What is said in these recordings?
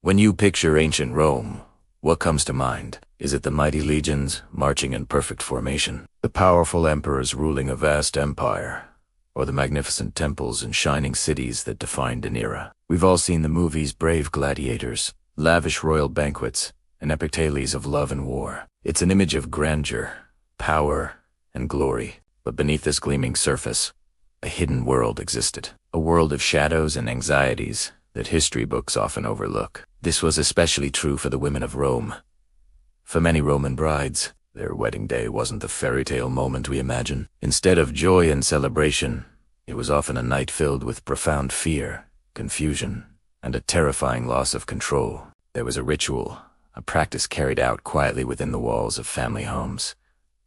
When you picture ancient Rome, what comes to mind? Is it the mighty legions marching in perfect formation, the powerful emperors ruling a vast empire, or the magnificent temples and shining cities that defined an era? We've all seen the movies Brave Gladiators, lavish royal banquets, and epic tales of love and war. It's an image of grandeur, power, and glory. But beneath this gleaming surface, a hidden world existed. A world of shadows and anxieties that history books often overlook. This was especially true for the women of Rome. For many Roman brides, their wedding day wasn't the fairy tale moment we imagine. Instead of joy and celebration, it was often a night filled with profound fear, confusion, and a terrifying loss of control. There was a ritual, a practice carried out quietly within the walls of family homes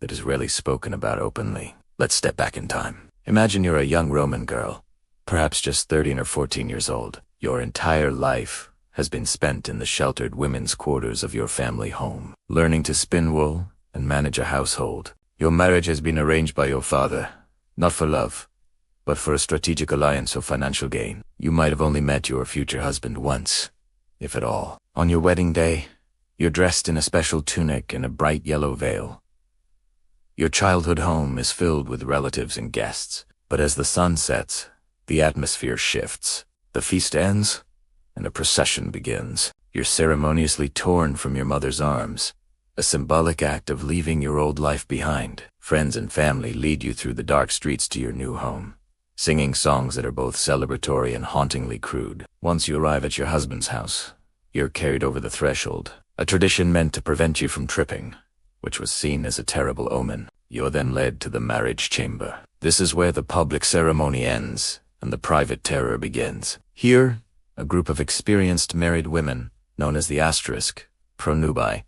that is rarely spoken about openly. Let's step back in time. Imagine you're a young Roman girl, perhaps just 13 or 14 years old. Your entire life has been spent in the sheltered women's quarters of your family home, learning to spin wool and manage a household. Your marriage has been arranged by your father, not for love, but for a strategic alliance or financial gain. You might have only met your future husband once, if at all. On your wedding day, you're dressed in a special tunic and a bright yellow veil. Your childhood home is filled with relatives and guests, but as the sun sets, the atmosphere shifts. The feast ends, and a procession begins. You're ceremoniously torn from your mother's arms, a symbolic act of leaving your old life behind. Friends and family lead you through the dark streets to your new home, singing songs that are both celebratory and hauntingly crude. Once you arrive at your husband's house, you're carried over the threshold, a tradition meant to prevent you from tripping, which was seen as a terrible omen. You're then led to the marriage chamber. This is where the public ceremony ends and the private terror begins. Here, a group of experienced married women, known as the pronubi,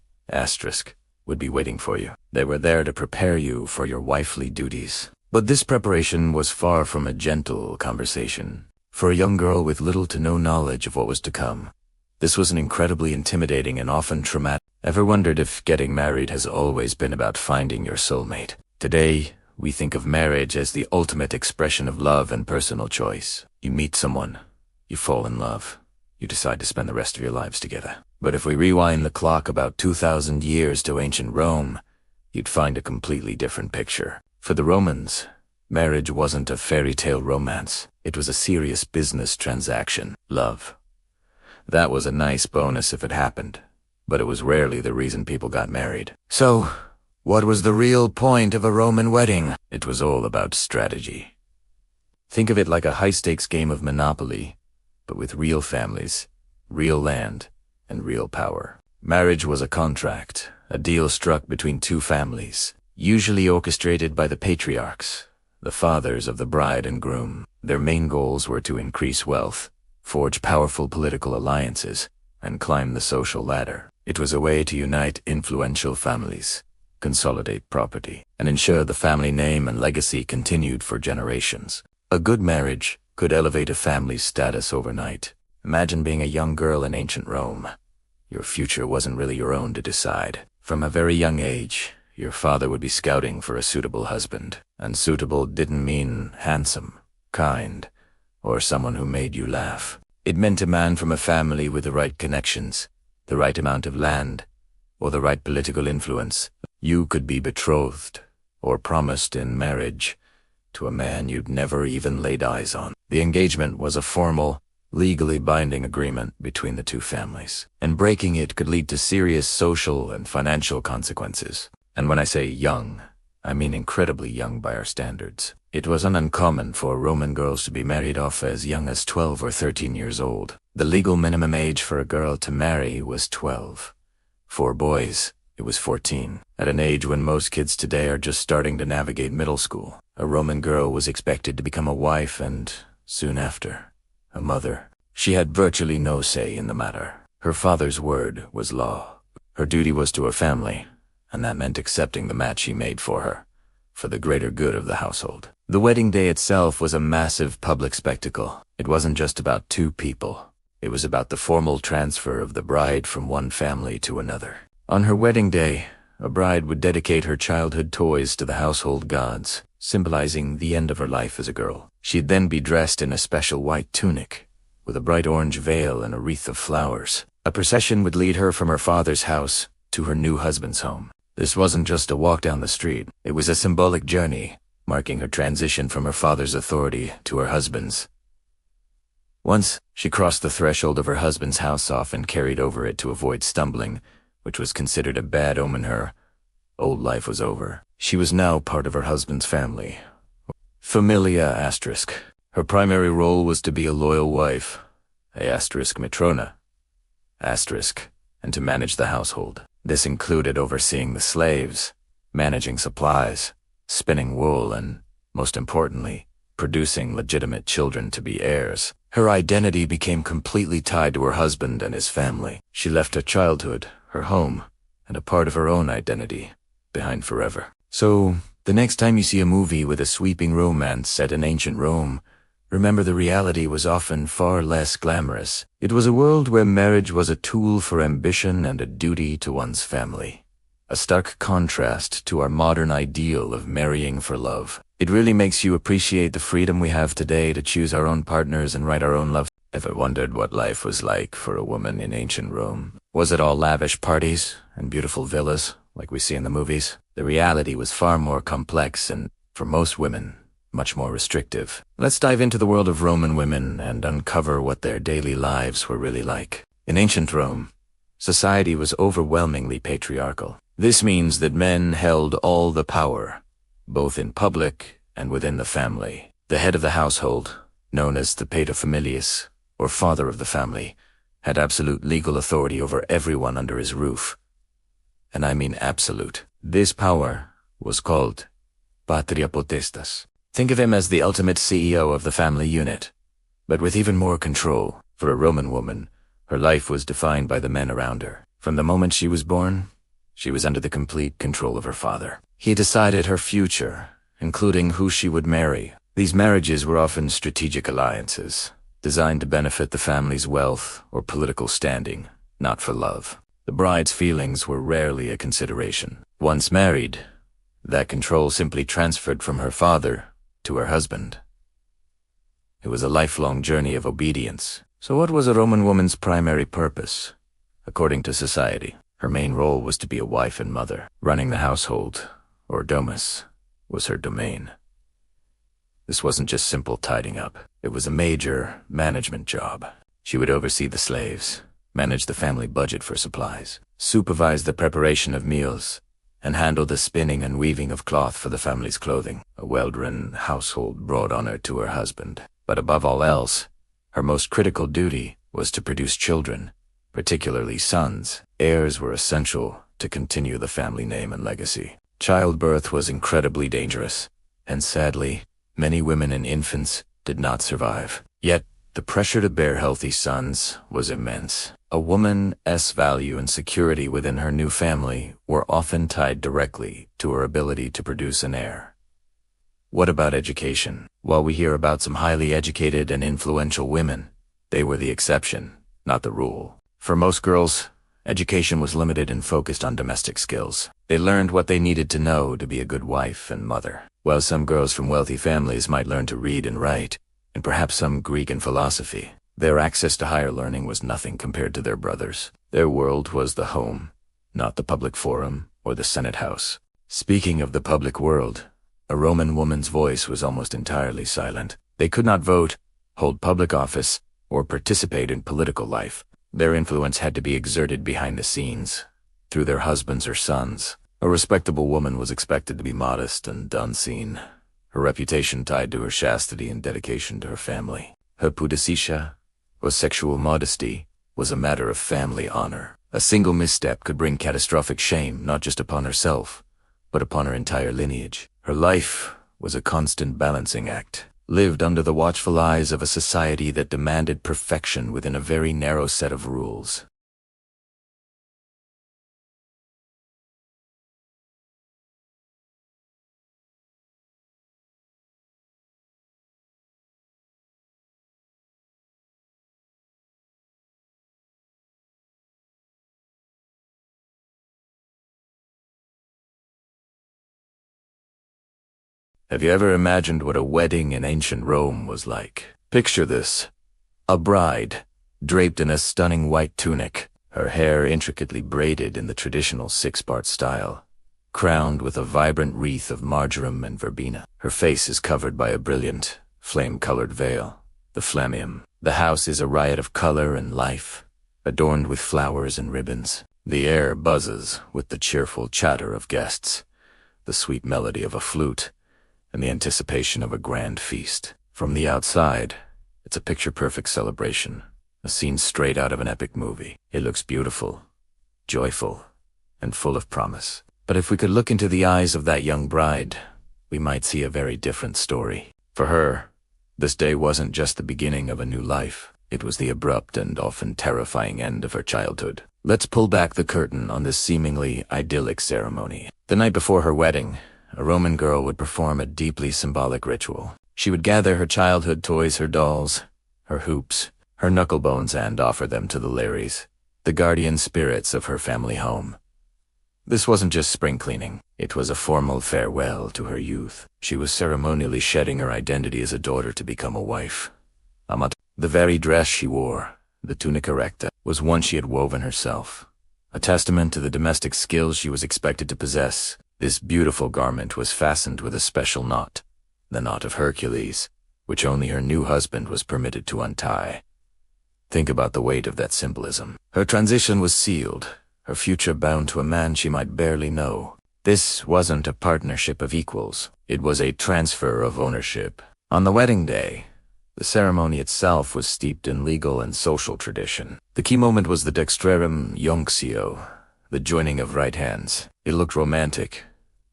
would be waiting for you. They were there to prepare you for your wifely duties. But this preparation was far from a gentle conversation. For a young girl with little to no knowledge of what was to come, this was an incredibly intimidating and often traumatic. Ever wondered if getting married has always been about finding your soulmate? Today, we think of marriage as the ultimate expression of love and personal choice. You meet someone, you fall in love, you decide to spend the rest of your lives together. But if we rewind the clock about 2,000 years to ancient Rome, you'd find a completely different picture. For the Romans, marriage wasn't a fairy tale romance. It was a serious business transaction. Love. That was a nice bonus if it happened, but it was rarely the reason people got married. So, what was the real point of a Roman wedding? It was all about strategy. Think of it like a high-stakes game of Monopoly, but with real families, real land, and real power. Marriage was a contract, a deal struck between two families, usually orchestrated by the patriarchs, the fathers of the bride and groom. Their main goals were to increase wealth, forge powerful political alliances, and climb the social ladder. It was a way to unite influential families, consolidate property, and ensure the family name and legacy continued for generations. A good marriage could elevate a family's status overnight. Imagine being a young girl in ancient Rome. Your future wasn't really your own to decide. From a very young age, your father would be scouting for a suitable husband. And suitable didn't mean handsome, kind, or someone who made you laugh. It meant a man from a family with the right connections, the right amount of land, or the right political influence. You could be betrothed, or promised in marriage, to a man you'd never even laid eyes on. The engagement was a formal, legally binding agreement between the two families, and breaking it could lead to serious social and financial consequences. And when I say young, I mean incredibly young by our standards. It wasn't uncommon for Roman girls to be married off as young as 12 or 13 years old. The legal minimum age for a girl to marry was 12. For boys, it was 14. At an age when most kids today are just starting to navigate middle school, a Roman girl was expected to become a wife and, soon after, a mother. She had virtually no say in the matter. Her father's word was law. Her duty was to her family, and that meant accepting the match he made for her, for the greater good of the household. The wedding day itself was a massive public spectacle. It wasn't just about two people. It was about the formal transfer of the bride from one family to another. On her wedding day, a bride would dedicate her childhood toys to the household gods, symbolizing the end of her life as a girl. She'd then be dressed in a special white tunic, with a bright orange veil and a wreath of flowers. A procession would lead her from her father's house to her new husband's home. This wasn't just a walk down the street. It was a symbolic journey, marking her transition from her father's authority to her husband's. Once she crossed the threshold of her husband's house, often carried over it to avoid stumbling, which was considered a bad omen. Her old life was over. She was now part of her husband's family. Familia asterisk. Her primary role was to be a loyal wife, a asterisk matrona, asterisk, and to manage the household. This included overseeing the slaves, managing supplies, spinning wool, and, most importantly, producing legitimate children to be heirs. Her identity became completely tied to her husband and his family. She left her childhood, her home, and a part of her own identity behind forever. So, the next time you see a movie with a sweeping romance set in ancient Rome, remember the reality was often far less glamorous. It was a world where marriage was a tool for ambition and a duty to one's family. A stark contrast to our modern ideal of marrying for love. It really makes you appreciate the freedom we have today to choose our own partners and write our own love. Ever wondered what life was like for a woman in ancient Rome? Was it all lavish parties and beautiful villas like we see in the movies? The reality was far more complex and, for most women, much more restrictive. Let's dive into the world of Roman women and uncover what their daily lives were really like. In ancient Rome, society was overwhelmingly patriarchal. This means that men held all the power, both in public and within the family. The head of the household, known as the paterfamilias, or father of the family, had absolute legal authority over everyone under his roof. And I mean absolute. This power was called patria potestas. Think of him as the ultimate CEO of the family unit, but with even more control. For a Roman woman, her life was defined by the men around her. From the moment she was born, she was under the complete control of her father. He decided her future, including who she would marry. These marriages were often strategic alliances, designed to benefit the family's wealth or political standing, not for love. The bride's feelings were rarely a consideration. Once married, that control simply transferred from her father to her husband. It was a lifelong journey of obedience. So what was a Roman woman's primary purpose? According to society, her main role was to be a wife and mother. Running the household, or domus, was her domain. This wasn't just simple tidying up. It was a major management job. She would oversee the slaves, manage the family budget for supplies, supervise the preparation of meals, and handle the spinning and weaving of cloth for the family's clothing. A well-run household brought honor to her husband. But above all else, her most critical duty was to produce children, particularly sons. Heirs were essential to continue the family name and legacy. Childbirth was incredibly dangerous, and sadly, many women and infants did not survive. Yet, the pressure to bear healthy sons was immense. A woman's value and security within her new family were often tied directly to her ability to produce an heir. What about education? While we hear about some highly educated and influential women, they were the exception, not the rule. For most girls, education was limited and focused on domestic skills. They learned what they needed to know to be a good wife and mother. While some girls from wealthy families might learn to read and write, and perhaps some Greek and philosophy, their access to higher learning was nothing compared to their brothers. Their world was the home, not the public forum or the Senate House. Speaking of the public world, a Roman woman's voice was almost entirely silent. They could not vote, hold public office, or participate in political life. Their influence had to be exerted behind the scenes, through their husbands or sons. A respectable woman was expected to be modest and unseen, her reputation tied to her chastity and dedication to her family. Her pudicitia, or sexual modesty, was a matter of family honor. A single misstep could bring catastrophic shame not just upon herself, but upon her entire lineage. Her life was a constant balancing act, lived under the watchful eyes of a society that demanded perfection within a very narrow set of rules. Have you ever imagined what a wedding in ancient Rome was like? Picture this. A bride, draped in a stunning white tunic, her hair intricately braided in the traditional six-part style, crowned with a vibrant wreath of marjoram and verbena. Her face is covered by a brilliant, flame-colored veil, the flammeum. The house is a riot of color and life, adorned with flowers and ribbons. The air buzzes with the cheerful chatter of guests, the sweet melody of a flute, and the anticipation of a grand feast. From the outside, it's a picture-perfect celebration, a scene straight out of an epic movie. It looks beautiful, joyful, and full of promise. But if we could look into the eyes of that young bride, we might see a very different story. For her, this day wasn't just the beginning of a new life. It was the abrupt and often terrifying end of her childhood. Let's pull back the curtain on this seemingly idyllic ceremony. The night before her wedding, a Roman girl would perform a deeply symbolic ritual. She would gather her childhood toys, her dolls, her hoops, her knucklebones, and offer them to the Lares, the guardian spirits of her family home. This wasn't just spring cleaning. It was a formal farewell to her youth. She was ceremonially shedding her identity as a daughter to become a wife. The very dress she wore, the tunica recta, was one she had woven herself, a testament to the domestic skills she was expected to possess. This beautiful garment was fastened with a special knot, the knot of Hercules, which only her new husband was permitted to untie. Think about the weight of that symbolism. Her transition was sealed, her future bound to a man she might barely know. This wasn't a partnership of equals. It was a transfer of ownership. On the wedding day, the ceremony itself was steeped in legal and social tradition. The key moment was the dextrerum iunctio, the joining of right hands. It looked romantic,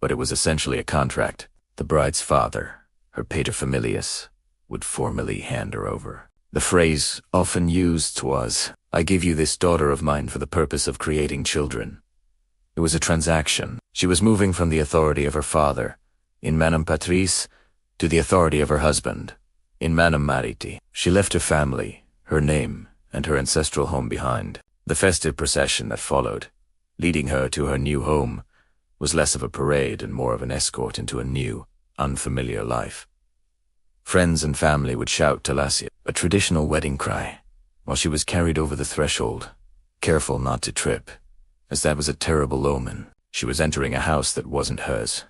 but it was essentially a contract. The bride's father, her paterfamilias, would formally hand her over. The phrase often used was, "I give you this daughter of mine for the purpose of creating children." It was a transaction. She was moving from the authority of her father, in manum patris, to the authority of her husband, in manum mariti. She left her family, her name, and her ancestral home behind. The festive procession that followed, leading her to her new home, was less of a parade and more of an escort into a new, unfamiliar life. Friends and family would shout Talasia, a traditional wedding cry, while she was carried over the threshold, careful not to trip, as that was a terrible omen. She was entering a house that wasn't hers,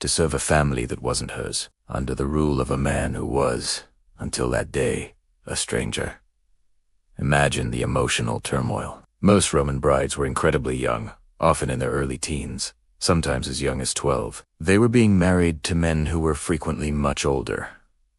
to serve a family that wasn't hers, under the rule of a man who was, until that day, a stranger. Imagine the emotional turmoil. Most Roman brides were incredibly young, often in their early teens, sometimes as young as 12. They were being married to men who were frequently much older,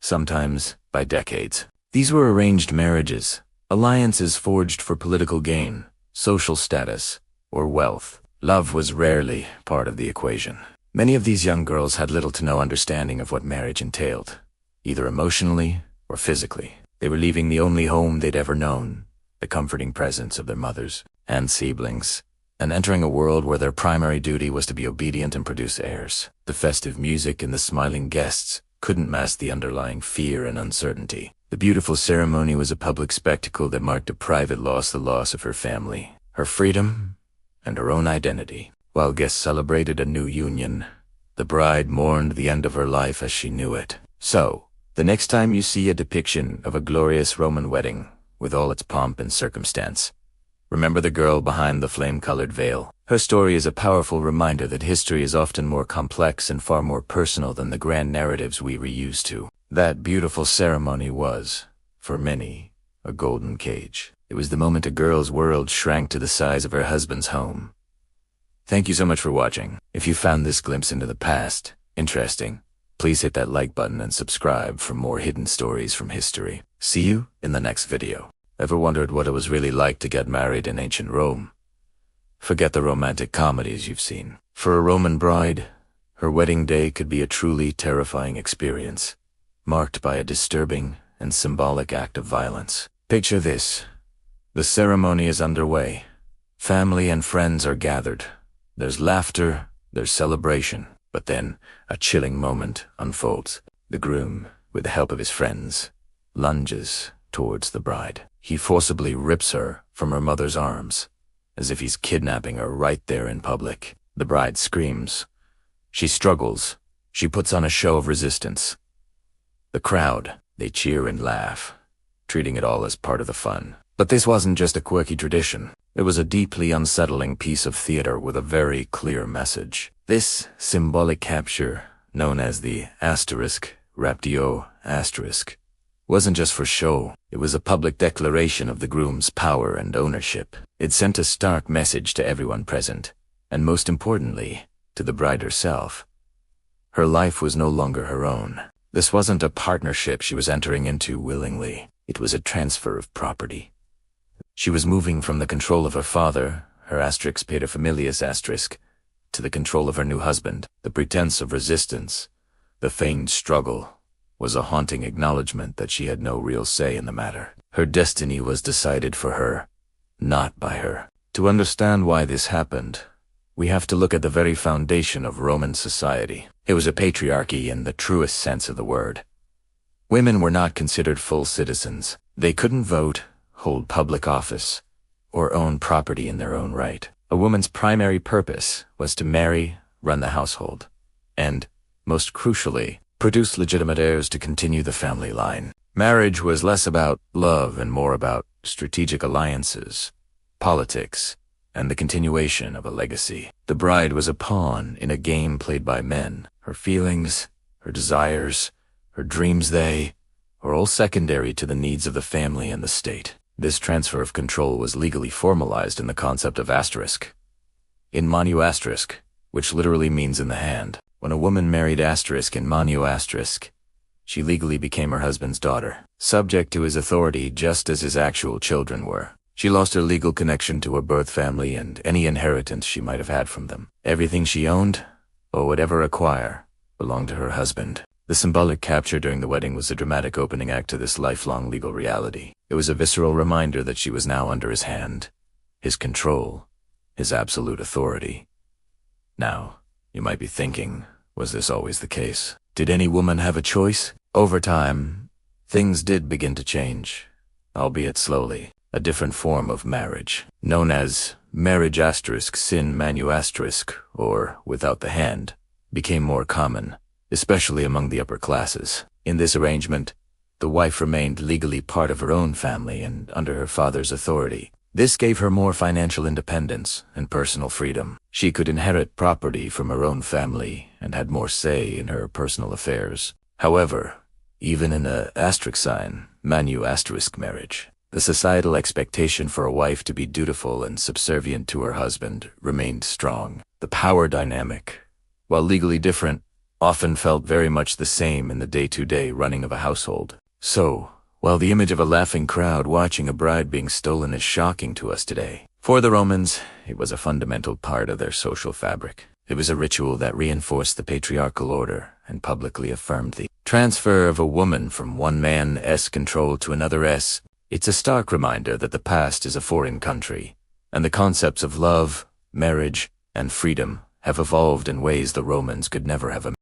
sometimes by decades. These were arranged marriages, alliances forged for political gain, social status, or wealth. Love was rarely part of the equation. Many of these young girls had little to no understanding of what marriage entailed, either emotionally or physically. They were leaving the only home they'd ever known, the comforting presence of their mothers and siblings, and entering a world where their primary duty was to be obedient and produce heirs. The festive music and the smiling guests couldn't mask the underlying fear and uncertainty. The beautiful ceremony was a public spectacle that marked a private loss, the loss of her family, her freedom, and her own identity. While guests celebrated a new union, the bride mourned the end of her life as she knew it. So, the next time you see a depiction of a glorious Roman wedding, with all its pomp and circumstance, remember the girl behind the flame-colored veil. Her story is a powerful reminder that history is often more complex and far more personal than the grand narratives we were used to. That beautiful ceremony was, for many, a golden cage. It was the moment a girl's world shrank to the size of her husband's home. Thank you so much for watching. If you found this glimpse into the past interesting, please hit that like button and subscribe for more hidden stories from history. See you in the next video. Ever wondered what it was really like to get married in ancient Rome? Forget the romantic comedies you've seen. For a Roman bride, her wedding day could be a truly terrifying experience, marked by a disturbing and symbolic act of violence. Picture this. The ceremony is underway. Family and friends are gathered. There's laughter, there's celebration, but then a chilling moment unfolds. The groom, with the help of his friends, lunges towards the bride. He forcibly rips her from her mother's arms, as if he's kidnapping her right there in public. The bride screams. She struggles. She puts on a show of resistance. The crowd, they cheer and laugh, treating it all as part of the fun. But this wasn't just a quirky tradition. It was a deeply unsettling piece of theater with a very clear message. This symbolic capture, known as the asterisk, raptio asterisk, wasn't just for show. It was a public declaration of the groom's power and ownership. It sent a stark message to everyone present, and most importantly, to the bride herself. Her life was no longer her own. This wasn't a partnership she was entering into willingly. It was a transfer of property. She was moving from the control of her father, her asterisk paterfamilias asterisk, to the control of her new husband. The pretense of resistance, the feigned struggle, was a haunting acknowledgement that she had no real say in the matter. Her destiny was decided for her, not by her. To understand why this happened, we have to look at the very foundation of Roman society. It was a patriarchy in the truest sense of the word. Women were not considered full citizens. They couldn't vote, hold public office, or own property in their own right. A woman's primary purpose was to marry, run the household, and, most crucially, produce legitimate heirs to continue the family line. Marriage was less about love and more about strategic alliances, politics, and the continuation of a legacy. The bride was a pawn in a game played by men. Her feelings, her desires, her dreams, they were all secondary to the needs of the family and the state. This transfer of control was legally formalized in the concept of asterisk. In manu asterisk, which literally means in the hand, when a woman married asterisk in manu asterisk, she legally became her husband's daughter, subject to his authority just as his actual children were. She lost her legal connection to her birth family and any inheritance she might have had from them. Everything she owned, or would ever acquire, belonged to her husband. The symbolic capture during the wedding was a dramatic opening act to this lifelong legal reality. It was a visceral reminder that she was now under his hand, his control, his absolute authority. Now, you might be thinking, was this always the case? Did any woman have a choice? Over time, things did begin to change, albeit slowly. A different form of marriage, known as marriage asterisk sin manu asterisk, or without the hand, became more common, especially among the upper classes. In this arrangement, the wife remained legally part of her own family and under her father's authority. This gave her more financial independence and personal freedom. She could inherit property from her own family and had more say in her personal affairs. However, even in a asterisk sign, manu asterisk marriage, the societal expectation for a wife to be dutiful and subservient to her husband remained strong. The power dynamic, while legally different, often felt very much the same in the day-to-day running of a household. So, while the image of a laughing crowd watching a bride being stolen is shocking to us today, for the Romans, it was a fundamental part of their social fabric. It was a ritual that reinforced the patriarchal order and publicly affirmed the transfer of a woman from one man's control to another's. It's a stark reminder that the past is a foreign country, and the concepts of love, marriage, and freedom have evolved in ways the Romans could never have imagined.